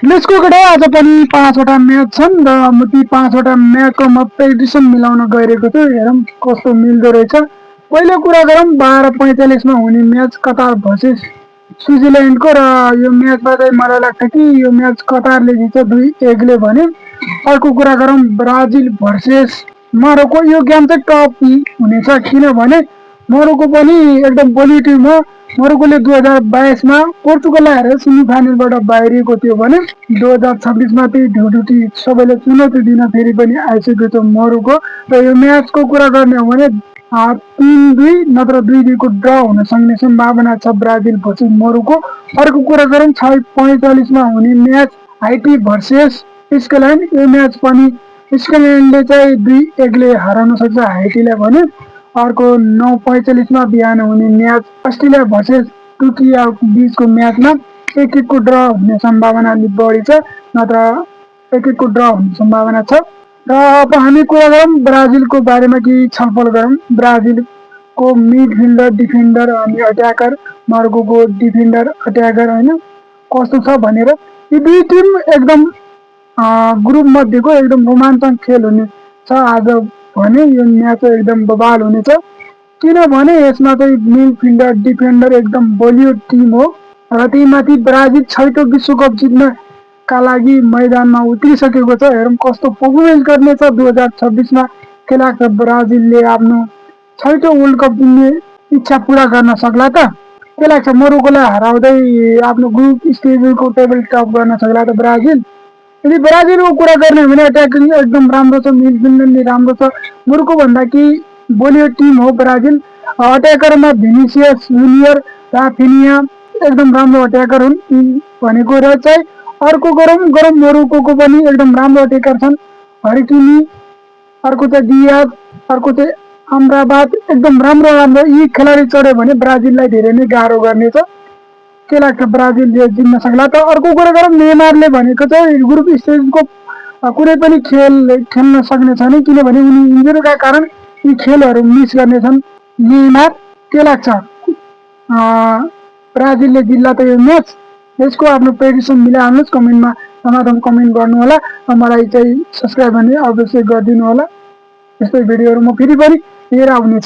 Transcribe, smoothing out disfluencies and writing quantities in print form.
लेट्सको केटा आज पनि 5वटा म्याच छन् र म ती 5वटा म्याचको म प्रेडिक्सन मिलाउन गइरहेको छु। हेरौँ कस्तो मिल्दो रहेछ। पहिलो कुरा गरौँ 12:45 मा हुने म्याच कतार भर्सेस स्विजरल्यान्डको, र यो म्याचमा चाहिँ मलाई लाग्छ कि यो म्याच कतारले जित्छ 2-1 ले भने। अर्को कुरा गरौँ ब्राजिल भर्सेस मोरोक्को। यो गेम चाहिँ टफ हुनेछ, किनभने मोरोक्को पनि एकदम बलियो टिम हो। मोरोक्कोले 2022 मा पोर्चुगललाई हारेर सेमी फाइनलबाट बाहिरिएको थियो भने 2026 मा त्यही ढुढुटी सबैले चुनौती दिन फेरि पनि आइसकेको छ मोरोक्को। र यो म्याचको कुरा गर्ने हो भने 3-2 नत्र 2-2 को ड्र हुन सक्ने सम्भावना छ ब्राजिल भर्सेस मोरोक्को। अर्को कुरा गरौँ 6:45 मा हुने म्याच हाइटी भर्सेस स्कटल्यान्ड। यो म्याच पनि स्कटल्यान्डले चाहिँ 2-1 ले हराउन सक्छ हाइटीलाई भने। अर्को 9:45 मा बिहान हुने म्याच अस्ट्रेलिया भर्सेस तुर्की बीचको म्याचमा 1-1 को ड्र हुने सम्भावना अलिक बढी छ, नत्र 1-1 को ड्र हुने सम्भावना छ। र अब हामी कुरा गरौँ ब्राजिलको बारेमा केही छलफल गरौँ। ब्राजिलको मिडफिल्डर, डिफेन्डर अनि अट्याकर, मोरोक्कोको डिफेन्डर अट्याकर होइन कस्तो छ भनेर। यी दुई टिम एकदम ग्रुप मध्येको एकदम रोमाञ्चक खेल हुनेछ आज भने। यो म्याच एकदम बवाल हुनेछ, किनभने यसमा चाहिँ मिडफिल्डर डिफेन्डर एकदम बलियो टिम हो। र त्यहीमाथि ब्राजिल 6औं विश्वकप जित्नका लागि मैदानमा उत्रिसकेको छ। हेरौँ कस्तो पर्फर्मेन्स गर्नेछ 2026 मा। के लाग्छ ब्राजिलले आफ्नो 6औं वर्ल्ड कप जित्ने इच्छा पुरा गर्न सक्ला त? के लाग्छ मोरोक्कोलाई हराउँदै आफ्नो ग्रुप स्टेजको टेबल टप गर्न सक्ला त ब्राजिल? यदि ब्राजिलको कुरा गर्ने हो भने अट्याकिङ एकदम राम्रो छ, मिडफिल्ड नि राम्रो छ। मोरोक्को भन्दा कि बलियो टिम हो ब्राजिल। अट्याकरमा भिनिसियस जुनियर, राफिनिया एकदम राम्रो अट्याकर हुन् भनेको र चाहिँ। अर्को गरौँ मोरोक्कोको पनि एकदम राम्रो अट्याकर छन्, हरिकिनी, अर्को चाहिँ डियाज, अर्को चाहिँ अमराबाद, एकदम राम्रो राम्रो यी खेलाडी चढ्यो भने ब्राजिललाई धेरै नै गाह्रो गर्नेछ। के लाग्छ ब्राजिलले जित्न सक्ला त? अर्को कुरा गरौँ नेमारले भनेको चाहिँ ग्रुप स्टेजको कुनै पनि खेल खेल्न सक्ने छैन, किनभने उनी इन्जुरीका कारण यी खेलहरू मिस गर्नेछन् नेमार। के लाग्छ ब्राजिलले जित्ला त यो म्याच? यसको आफ्नो प्रेडिक्सन मिलाइहाल्नुहोस् कमेन्टमा, समाधान कमेन्ट गर्नु होला। मलाई चाहिँ सब्सक्राइब भने अवश्य गरिदिनु होला। यस्तै भिडियोहरू म फेरि पनि लिएर आउनेछु।